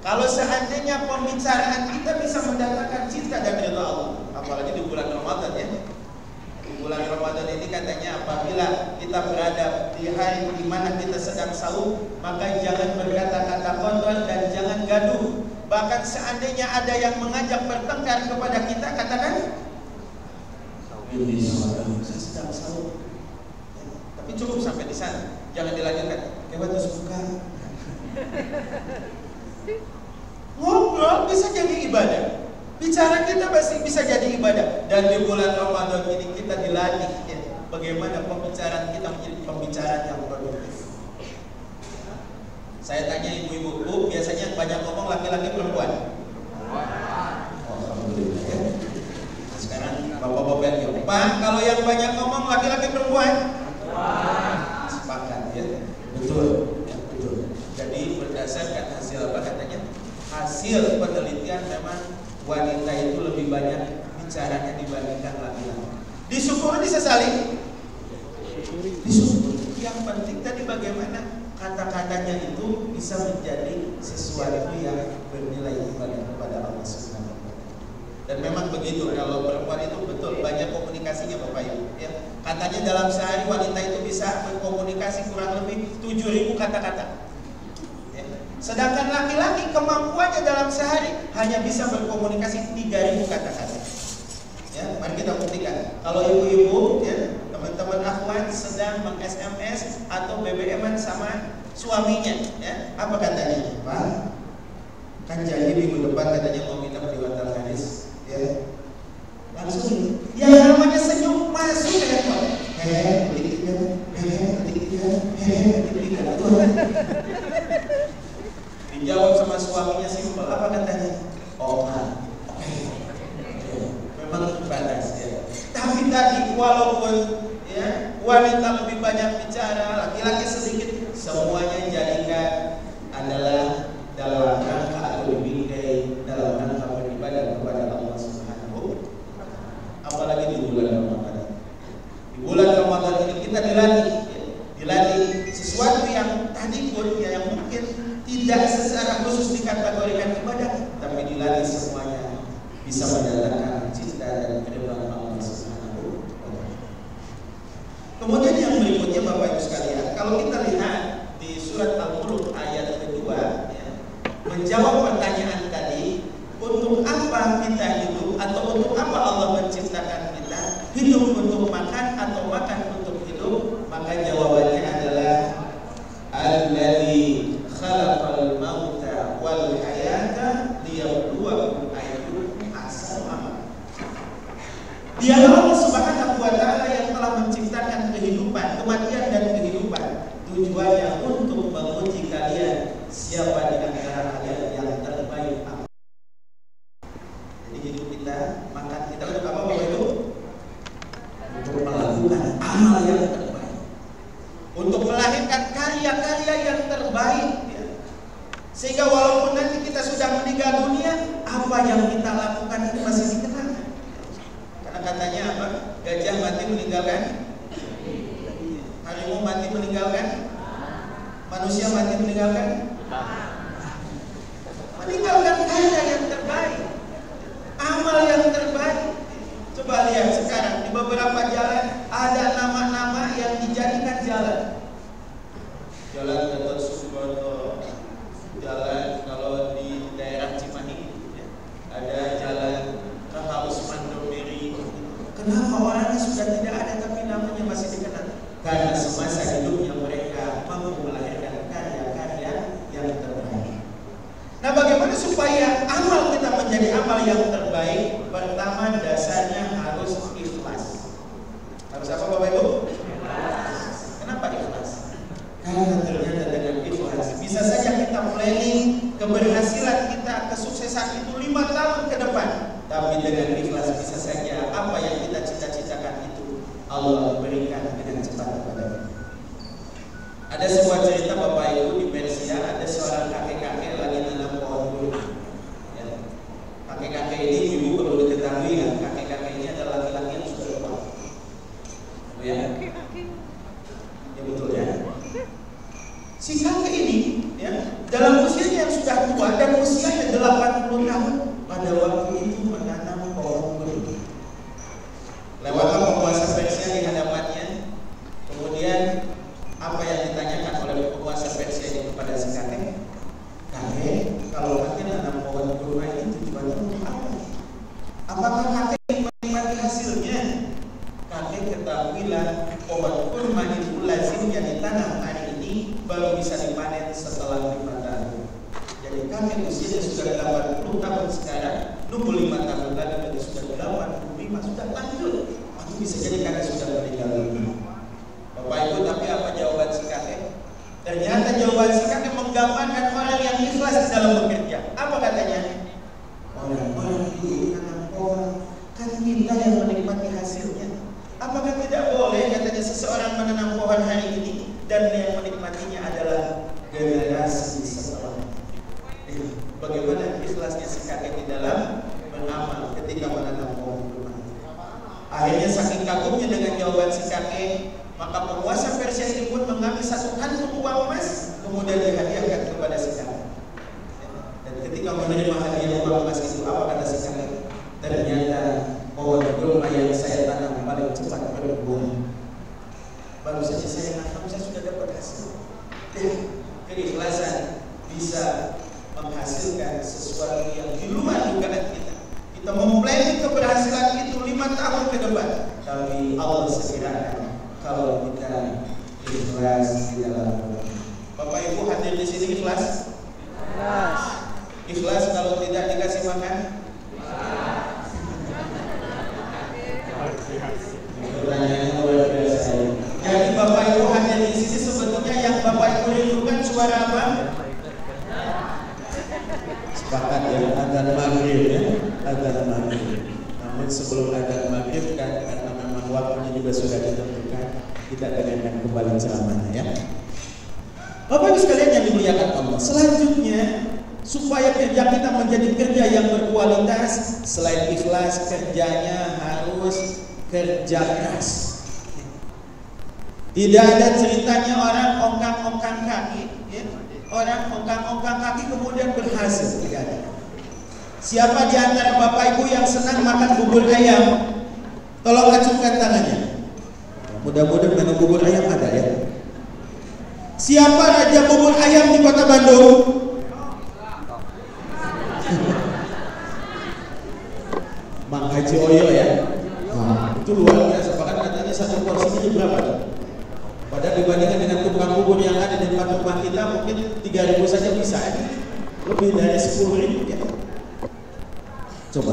Kalau seandainya pembicaraan kita bisa mendatangkan cinta dan ridha Allah, apalagi di bulan Ramadan ya. Di bulan Ramadan ini katanya apabila kita berada di hari di mana kita sedang saum, maka jangan berkata-kata kotor dan jangan gaduh. Bahkan seandainya ada yang mengajak bertengkar kepada kita, katakan ini saya sedang saum. Ya, tapi cukup sampai di sana, jangan dilanjutkan. Lewat buka. Ngobrol bisa jadi ibadah, bicara kita pasti bisa jadi ibadah. Dan di bulan Ramadan ini kita dilatih ya, bagaimana pembicaraan kita menjadi pembicaraan yang produktif. Saya tanya ibu-ibu, Bu, biasanya banyak ngomong laki-laki perempuan? Alhamdulillah ya. Sekarang bapak-bapak yang Pak, kalau yang banyak ngomong laki-laki perempuan? Sepakat ya, betul. Jadi berdasarkan hasil apa katanya? Hasil penelitian memang wanita itu lebih banyak bicaranya dibandingkan laki-laki. Disyukuri disesali? Disyukuri. Yang penting tadi bagaimana kata-katanya itu bisa menjadi sesuatu yang bernilai ibadah kepada Allah Subhanahu wa taala. Dan memang begitu, kalau perempuan itu betul banyak komunikasinya Bapak Ibu ya. Katanya dalam sehari wanita itu bisa berkomunikasi kurang lebih 7.000 kata-kata. Sedangkan laki-laki kemampuannya dalam sehari hanya bisa berkomunikasi 3.000 kata-kata. Ya, mari kita buktikan. Kalau ibu-ibu, ya, teman-teman akhwat sedang meng-SMS atau BBM-an sama suaminya, ya, apa katanya? Pak, kan janji minggu depan katanya mau minta di hotel Haris, ya. Langsung, yang namanya senyum masuk ke handphone. Dijawab sama suaminya simpel, apa katanya? Oh, oke. Memang terbatas ya. Tapi tadi walaupun ya wanita lebih banyak bicara, laki-laki sedikit, semuanya jadikan adalah dalam rangka atau dibingkai dalam rangka beribadah kepada Allah Subhanahu. Apalagi di bulan Ramadan. Di bulan Ramadan ini kita dilatih sesuatu yang tadi pun ya, yang mungkin tidak secara khusus dikategorikan ibadah, tapi dilatih semuanya bisa mendatangkan cinta dan keridhaan Allah Subhanahu wa taala. Kemudian yang berikutnya Bapak Ibu sekalian, kalau kita lihat di surat Al-Mulk ayat kedua ya, menjawab pertanyaan tadi, untuk apa kita hidup atau untuk apa Allah menciptakan kita? Hidup untuk makan atau makan untuk hidup? Maka jawabannya adalah alladzi khalaqal mauta wal hayata liyabluwakum ayyukum ahsanu amala. Dialah Allah Subhanahu wa taala yang telah menciptakan kehidupan, kematian dan kehidupan. Tujuannya untuk menguji kalian siapa di antara kalian yang terbaik amal. Jadi hidup kita, makan kita untuk apa Bapak Ibu? Untuk melakukan amal yang terbaik. Untuk melahirkan karya-karya yang terbaik. Sehingga walaupun nanti kita sudah meninggal dunia, apa yang kita lakukan itu masih dikenang. Karena katanya apa? Gajah mati meninggalkan, harimau mati meninggalkan, manusia mati meninggalkan, meninggalkan karya yang terbaik, amal yang terbaik. Coba lihat sekarang di beberapa jalan ada nama-nama yang dijadikan jalan. Jalan Gatot Subroto, jalan kalau di daerah Cimahi ya, ada jalan ke Haus Mandomiri. Kenapa orangnya sudah tidak ada tapi namanya masih dikenal? Karena semasa hidupnya mereka mampu melahirkan karya-karya yang terbaik. Nah, bagaimana supaya amal kita menjadi amal yang terbaik? Pertama, dasarnya harus ikhlas. Harus apa Bapak Ibu? Kenapa ikhlas? Karena ternyata dengan ikhlas bisa saja kita planning keberhasilan kita, kesuksesan itu 5 tahun ke depan. Tapi dengan ikhlas bisa saja apa yang kita cita-citakan itu Allah berikan dengan cepat kepada kita. Ada sebuah cerita Bapak Ibu di Persia, ada seorang kakek-kakek lagi nanam pohon kurma. Ya. Kakek-kakek ini ibu perlu diketahui ya, kakek-kakek ini adalah laki-laki yang sudah tua. Ya. Ya betul ya. Si kakek ini ya, dalam usianya yang sudah tua dan usia pada waktu itu menanam pohon kurma. Lewatlah penguasa Persia di hadapannya. Kemudian apa yang ditanyakan oleh penguasa Persia itu kepada si kakek? Kakek, kalau kakek nanam pohon kurma ini tujuannya untuk apa? Apakah kakek menikmati hasilnya? Kakek ketahuilah pohon kurma itu lazimnya ditanam hari ini baru bisa dipanen setelah 5 tahun. Jadi kakek usianya sudah 80 tahun sekarang, 25 tahun lagi berarti sudah 85, sudah lanjut. Itu bisa jadi kakek sudah meninggal dunia. Bapak Ibu, tapi apa jawaban si kakek? Ternyata jawaban si kakek menggambarkan orang yang ikhlas di dalam bekerja. Apa katanya? Orang-orang ini menanam pohon, kan kita yang menikmati hasilnya. Apakah tidak boleh katanya seseorang menanam pohon hari ini dan yang menikmatinya adalah generasi setelahnya? Bagaimana ikhlasnya si kakek di dalam beramal ketika menanam pohon kurma? Akhirnya saking kagumnya dengan jawaban si kakek, maka penguasa Persia ini pun mengambil satu kantung uang emas, kemudian dihadiahkan kepada si kakek. Dan ketika menerima hadiah uang emas itu, apa kata si kakek? Ternyata pohon kurma yang saya tanam paling cepat berbuah. Baru saja saya nanam, saya sudah dapat hasil. Keikhlasan bisa menghasilkan sesuatu yang di luar dugaan kita. Kita memplanning keberhasilan itu 5 tahun ke depan, tapi Allah segerakan kalau kita ikhlas di dalam. Bapak Ibu hadir di sini ikhlas? Ikhlas. Ikhlas kalau tidak dikasih makan? Pertanyaannya luar biasa. Jadi Bapak Ibu hadir di sini sebetulnya yang Bapak Ibu rindukan suara apa? Sepakat ya, adzan maghrib ya, adzan maghrib. Namun sebelum adzan maghrib kan karena memang waktunya juga sudah ditentukan, kita dengarkan kembali ceramahnya ya. Bapak Ibu sekalian yang dimuliakan Allah, selanjutnya supaya kerja kita menjadi kerja yang berkualitas, selain ikhlas, kerjanya harus kerja keras. Tidak ada ceritanya orang ongkang-ongkang kaki ya. Orang ongkang-ongkang kaki kemudian berhasil. Tidak ada. Siapa di antara Bapak Ibu yang senang makan bubur ayam? Tolong acungkan tangannya. Mudah-mudahan memang bubur ayam ada ya. Siapa raja bubur ayam di Kota Bandung? Mang Haji Oyo ya. Nah, itu luar biasa. Bahkan katanya satu porsinya berapa? Padahal dibandingkan dengan tukang bubur yang ada di depan rumah kita mungkin 3.000 saja bisa ya. Lebih dari 10.000 ya. Coba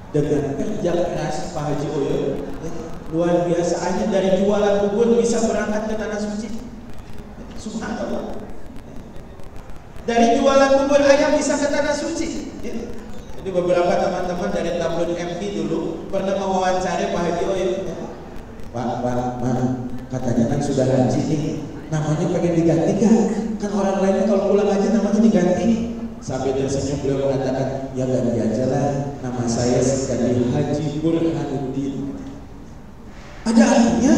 dengan kerja keras Pak Haji Oyo ya, luar biasa aja dari jualan bubur bisa berangkat ke tanah suci. Subhanallah. Dari jualan bubur ayam bisa ke tanah suci ya. Jadi beberapa teman-teman dari tabloid MP dulu pernah mewawancari Pak Haji Oyo ya. Pak, katanya kan sudah haji nih, namanya pengen diganti kan orang lainnya kalau pulang haji namanya diganti. Sambil tersenyum beliau mengatakan, ya ganti aja lah, nama saya sekali Haji Burhanuddin. Ada artinya?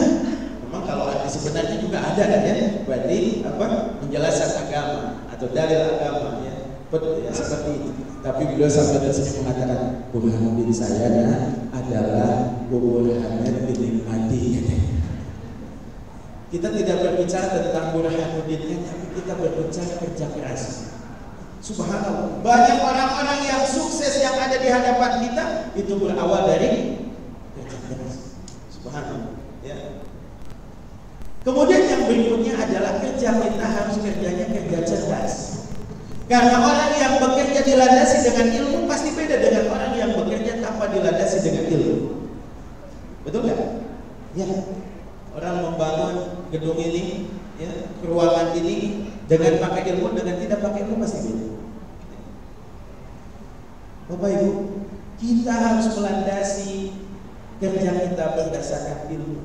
Memang kalau arti sebenarnya juga ada kan ya, berarti apa? Penjelasan agama atau dalil agama ya, betul ya seperti itu. Tapi beliau sambil tersenyum mengatakan, Burhanuddin saya adalah Burhanuddin dinikmati. Kita tidak berbicara tentang Burhanuddinnya, tapi kita berbicara kerja keras. Subhanallah. Banyak orang-orang yang sukses yang ada di hadapan kita itu berawal dari kerja keras. Subhanallah. Ya. Kemudian yang berikutnya adalah kerja kita harus kerjanya kerja cerdas. Karena orang yang bekerja dilandasi dengan ilmu pasti beda dengan orang yang bekerja tanpa dilandasi dengan ilmu. Betul nggak? Ya. Orang membangun gedung ini, ya, ruangan ini dengan pakai ilmu, dengan tidak pakai ilmu pasti beda. Bapak Ibu, kita harus melandasi kerja kita berdasarkan ilmu.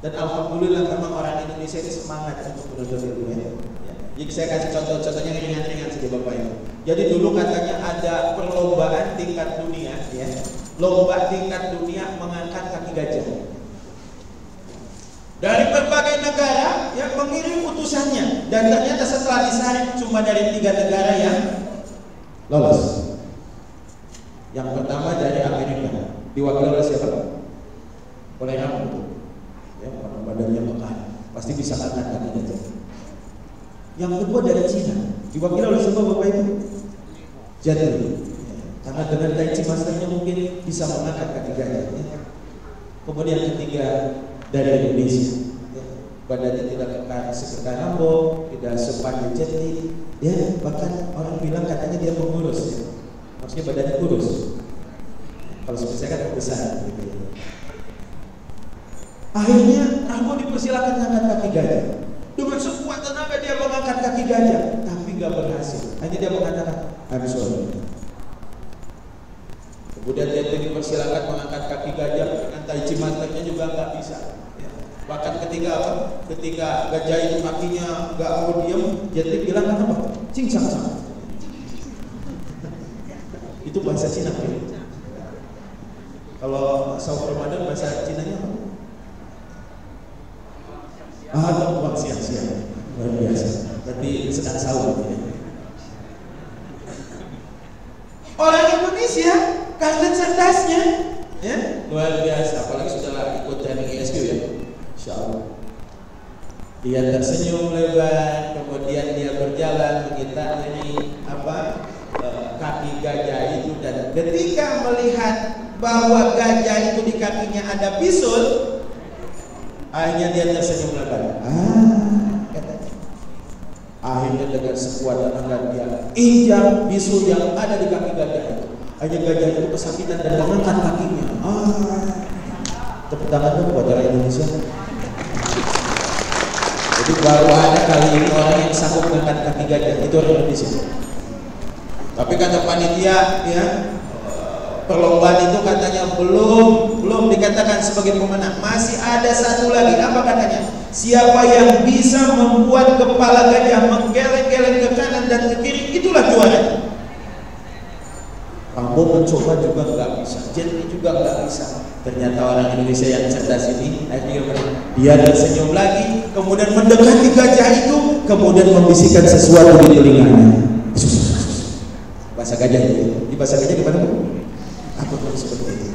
Dan alhamdulillah memang orang Indonesia ini semangat untuk menuntut ilmu ya. Jadi saya kasih contoh-contohnya ringan-ringan saja Bapak Ibu. Jadi dulu katanya ada perlombaan tingkat dunia, ya, lomba tingkat dunia mengangkat kaki gajah. Dari berbagai negara yang mengirim utusannya, dan ternyata setelah disaring cuma dari 3 negara yang lolos. Yang pertama dari Amerika, diwakili oleh siapa? Oleh Rambo. Ya, karena badannya bekal, pasti bisa angkat kaki gajah. Yang kedua dari Cina, diwakili oleh siapa Bapak Ibu? Jet Li. Karena dengan Tai Chi Masternya mungkin bisa mengangkat kaki gajah. Kemudian ketiga dari Indonesia, badannya tidak kekar seperti Rambo, tidak sepandai Jet Li, bahkan orang bilang katanya dia pengurus, ya. Maksudnya badannya kurus. Kalau seperti saya kan besar, gitu ya. Akhirnya Rambo dipersilakan mengangkat kaki gajah. Dengan sekuat tenaga dia mengangkat kaki gajah, tapi gak berhasil. Hanya dia mengatakan, I'm sorry. Kemudian dia dipersilakan mengangkat kaki gajah, dengan Tai Chi Masternya juga nggak bisa. Ya. Bahkan ketika gajah itu kakinya nggak mau diem, Jet Li bilang apa? Cincang sang. Itu bahasa Cina ya. Kalau saum Ramadan bahasa Cinanya apa? Tuang siang-siang. Luar biasa. Berarti sedang sahur. Ya. Orang Indonesia karena cerdasnya, ya, luar biasa. Apalagi setelah ikut training ISQ ya, Insya Allah. Dia tersenyum lebar, kemudian dia berjalan mengitari kaki gajah itu, dan ketika melihat bahwa gajah itu di kakinya ada bisul, akhirnya dia tersenyum lebar. Katanya. Akhirnya dengan sekuat tenaga dia injak bisul yang ada di kaki gajah itu. Akhirnya gajah itu kesakitan dan mengangkat kakinya. Tepuk tangan dong buat orang Indonesia. Jadi baru ada kali ini orang yang sanggup mengangkat kaki gajah, itu orang Indonesia. Tapi kata panitia, ya, perlombaan itu katanya belum dikatakan sebagai pemenang. Masih ada satu lagi. Apa katanya? Siapa yang bisa membuat kepala gajah menggeleng-geleng ke kanan dan ke kiri, itulah juara. Rambo mencoba juga nggak bisa, Jet Li juga nggak bisa. Ternyata orang Indonesia yang cerdas ini, dia tersenyum lagi, kemudian mendekati gajah itu, kemudian membisikkan sesuatu di telinganya. Bahasa gajah itu, di bahasa gajah gimana Bu? Apa seperti itu?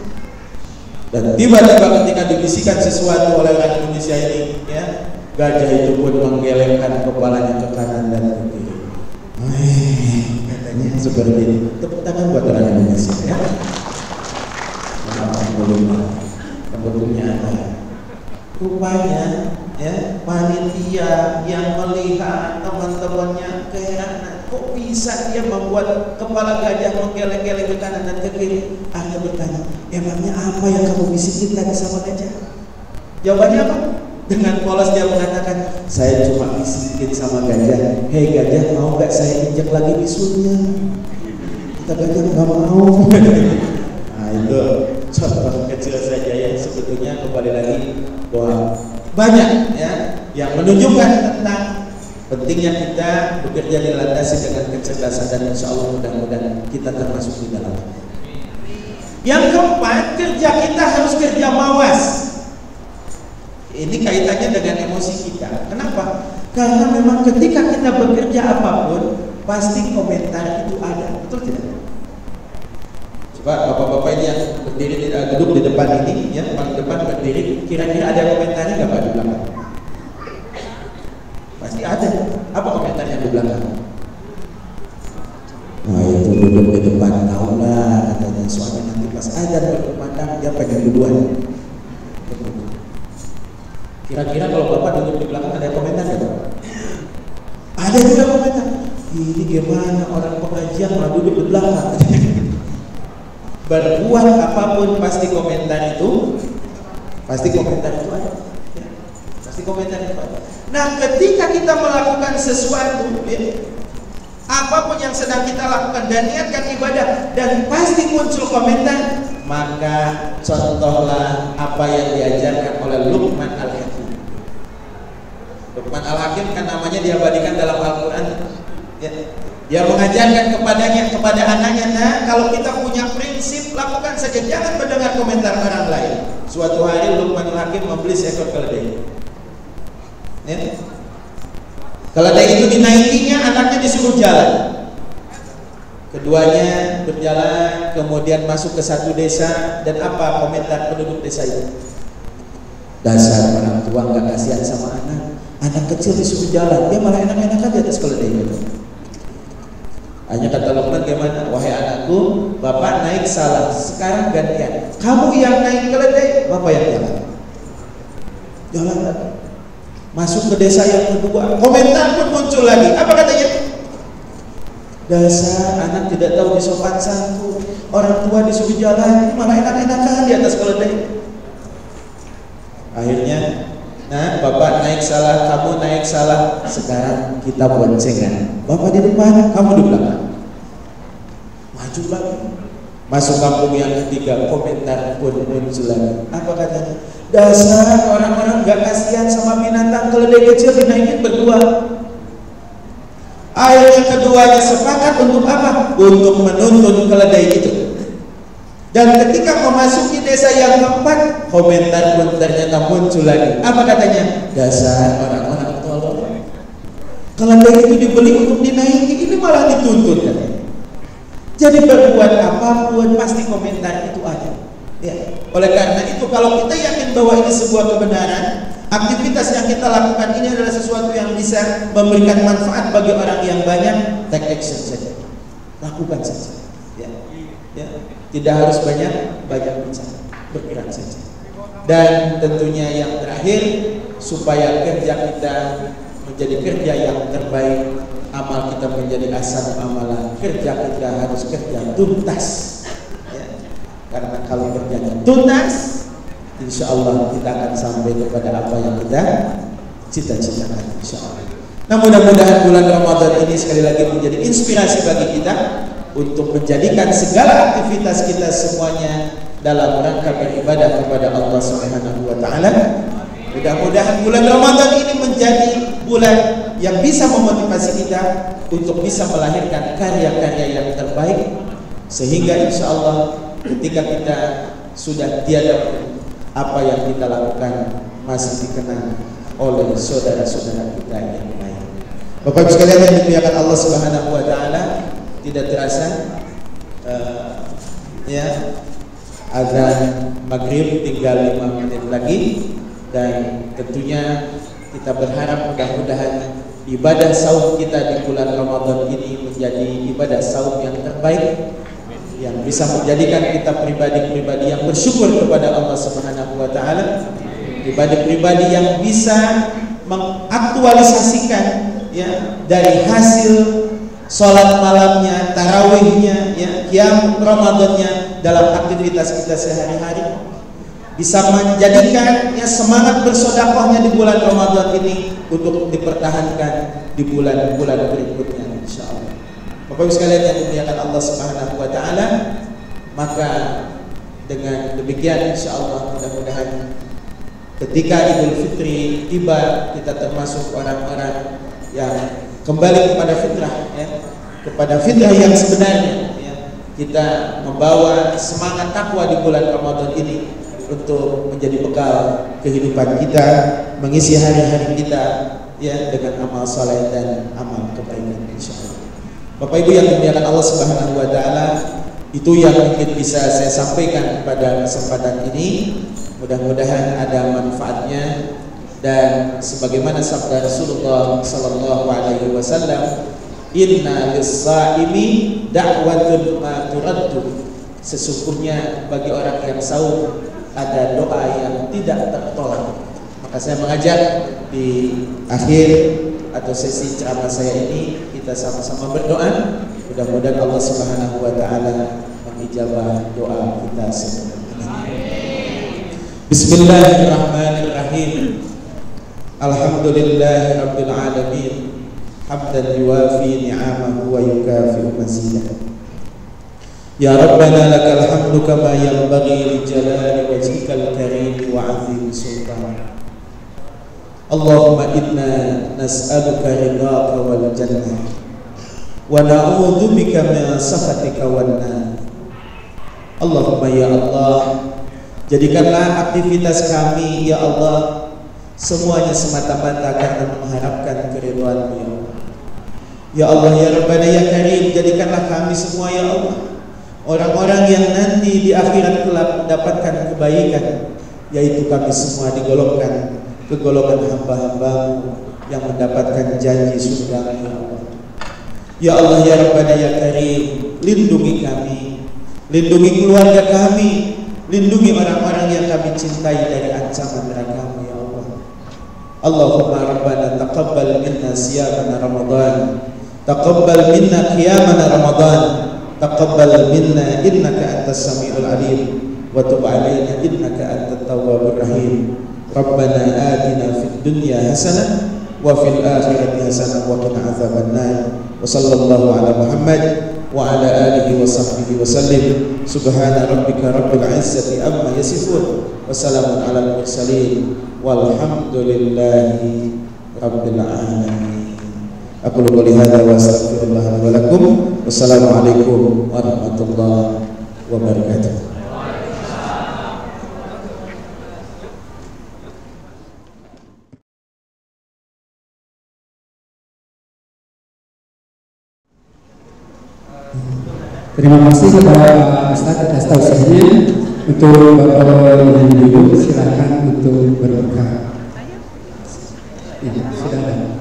Dan tiba-tiba ketika dibisikkan sesuatu oleh orang Indonesia ini, ya, gajah itu pun menggelengkan kepalanya ke kanan dan ke kiri. Katanya seperti ini. Tepuk tangan buat orang Indonesia, ya. Sebetulnya rupanya, ya, panitia yang melihat teman-temannya keheranan, kok bisa dia membuat kepala gajah menggeleng-geleng ke kanan dan ke kiri. Akhirnya bertanya, emangnya apa yang kamu bisikin tadi sama gajah? Jawabannya apa? Dengan polos dia mengatakan, saya cuma bisikin sama gajah, hei gajah, mau gak saya injak lagi bisulnya? Kata gajah, gak mau. Nah itu contoh kecil saja yang sebetulnya kembali lagi bahwa banyak, ya, yang menunjukkan tentang pentingnya kita bekerja dilandasi dengan kecerdasan, dan insya Allah mudah-mudahan kita termasuk di dalam. Yang keempat, kerja kita harus kerja mawas. Ini kaitannya dengan emosi kita. Kenapa? Karena memang ketika kita bekerja apapun, pasti komentar itu ada, betul tidak? Coba bapak-bapak ini yang berdiri duduk di depan ini, ya, paling depan berdiri, kira-kira ada komentarnya nggak Pak di belakang? Pasti ada. Apa komentarnya di belakang? Nah itu duduk di depan, tahu lah katanya, suami nanti pas azan berkumandang dia pengen duluan. Kira-kira kalau bapak duduk di belakang ada komentar nggak Pak? Ada juga komentar. Ini gimana orang pengajian malah duduk di belakang? Berbuat apapun pasti komentar itu ada, ya. Pasti komentar itu ada. Nah ketika kita melakukan sesuatu, ya, apapun yang sedang kita lakukan dan niatkan ibadah, dan pasti muncul komentar, maka contohlah apa yang diajarkan oleh Luqman Al-Hakim. Luqman Al-Hakim kan namanya diabadikan dalam Al-Quran, ya. Dia mengajarkan kepada anaknya, nah kalau kita punya prinsip, lakukan saja, jangan mendengar komentar orang lain. Suatu hari Luqman Al-Hakim membeli seekor keledai, ya. Keledai itu dinaikinya, anaknya disuruh jalan. Keduanya berjalan, kemudian masuk ke satu desa, dan apa komentar penduduk desa itu? Dasar orang tua nggak kasihan sama anak kecil disuruh jalan, dia malah enak-enak aja atas keledai itu. Hanya kata Luqman, gimana? Wahai anakku, bapak naik salah, sekarang gantian. Kamu yang naik keledai, bapak yang jalan. Jalan lagi. Masuk ke desa yang kedua, komentar pun muncul lagi. Apa katanya? Dasar anak tidak tahu disopan santun, orang tua disuruh jalan, malah enak-enakan di atas keledai. Akhirnya, nah bapak naik salah, kamu naik salah, sekarang kita boncengan. Bapak di depan, kamu di belakang. Maju lagi. Masuk kampung yang ketiga, komentar pun muncul lagi. Apa katanya? Dasar orang-orang gak kasihan sama binatang, keledai kecil dinaikin berdua. Akhirnya keduanya sepakat untuk apa? Untuk menuntun keledai itu. Dan ketika memasuki desa yang keempat, komentar pun ternyata muncul lagi. Apa katanya? Dasar orang-orang tolol. Keledai itu dibeli untuk dinaiki, ini malah dituntun katanya. Jadi berbuat apapun pasti komentar itu ada. Ya. Oleh karena itu kalau kita yakin bahwa ini sebuah kebenaran, aktivitas yang kita lakukan ini adalah sesuatu yang bisa memberikan manfaat bagi orang yang banyak, take action saja, lakukan saja. Ya. Ya. Tidak harus banyak bicara, bergerak saja. Dan tentunya yang terakhir, supaya kerja kita menjadi kerja yang terbaik, amal kita menjadi asal amalan, kerja kita harus kerja tuntas. Ya. Karena kalau kerjanya tuntas, insya Allah kita akan sampai kepada apa yang kita cita-citakan, insya Allah. Nah, mudah-mudahan bulan Ramadan ini sekali lagi menjadi inspirasi bagi kita untuk menjadikan segala aktivitas kita semuanya dalam rangka beribadah kepada Allah Subhanahu wa taala. Mudah-mudahan bulan Ramadan ini menjadi bulan yang bisa memotivasi kita untuk bisa melahirkan karya-karya yang terbaik, sehingga insya Allah ketika kita sudah tiada, apa yang kita lakukan masih dikenang oleh saudara-saudara kita yang lain. Bapak Ibu sekalian yang dimuliakan Allah Subhanahu wa taala, tidak terasa ya azan maghrib tinggal 5 menit lagi, dan tentunya kita berharap mudah-mudahan ibadah saum kita di bulan Ramadan ini menjadi ibadah saum yang terbaik, yang bisa menjadikan kita pribadi-pribadi yang bersyukur kepada Allah Subhanahu wa taala, pribadi-pribadi yang bisa mengaktualisasikan ya dari hasil sholat malamnya, tarawihnya, ya, qiyam Ramadannya dalam aktivitas kita sehari-hari, bisa menjadikan ya semangat bersedekahnya di bulan Ramadan ini untuk dipertahankan di bulan-bulan berikutnya, insyaallah. Bapak Ibu sekalian yang dimuliakan Allah Subhanahu wa taala, maka dengan demikian insyaallah mudah-mudahan ketika Idul Fitri tiba, kita termasuk orang-orang yang kembali kepada fitrah, ya, kepada fitrah yang sebenarnya, ya. Kita membawa semangat takwa di bulan Ramadan ini untuk menjadi bekal kehidupan kita, mengisi hari-hari kita ya dengan amal saleh dan amal kebaikan, insyaallah. Bapak Ibu yang dimuliakan Allah Subhanahu wa taala, itu yang mungkin bisa saya sampaikan pada kesempatan ini. Mudah-mudahan ada manfaatnya, dan sebagaimana sabda Rasulullah sallallahu alaihi wasallam, inna lis-shaimi da'watun ma turaddu, sesungguhnya bagi orang yang saum ada doa yang tidak tertolak. Maka saya mengajak di akhir atau sesi ceramah saya ini kita sama-sama berdoa, mudah-mudahan Allah Subhanahu wa taala mengijabah doa kita semua. Bismillahirrahmanirrahim. Alhamdulillahi rabbil alamin, hamdan yuwafi ni'amahu wa yukafi'u mazidah. Ya Rabbana lakal hamdu kama yanbaghi li jalali wajhikal karim wa 'azimi sultanik. Allahumma inna nas'aluka ridhaka wal jannah wa na'udzu bika min sakhatika wan nar. Allahumma ya Allah, jadikanlah aktivitas kami ya Allah semuanya semata-mata karena mengharapkan keridhaan-Mu ya Allah. Ya Allah ya Rabbana ya Karim, jadikanlah kami semua ya Allah orang-orang yang nanti di akhirat kelak mendapatkan kebaikan, yaitu kami semua digolongkan ke golongan hamba-Hamba-Mu yang mendapatkan janji surga ya Allah. Ya Allah ya Rabbana ya Karim, lindungi kami, lindungi keluarga kami, lindungi orang-orang yang kami cintai dari ancaman neraka-Mu ya Allah. Allahumma Rabbana taqabbal minna siyamana Ramadan, taqabbal minna qiyamana Ramadan, taqabbal minna innaka antas samiul alim, wa tub alaina innaka antat tawwabur rahim. Rabbana atina fid dunya hasanah wa fil akhirati hasanah wa qina adzabannar. Wa sallallahu ala Muhammad wa ala alihi wa sahbihi wa sallim. Subhana rabbika rabbil izzati amma yasifun wa salamun alal mursalin walhamdulillahi rabbil alamin. Aku qouli hadza wa astaghfirullah li wa lakum. Wassalamualaikum warahmatullahi wabarakatuh. Terima kasih kepada Pak Ustadz atas tausiahnya. Untuk Bapak yang duduk silakan untuk berbuka. Ya, sudah ada.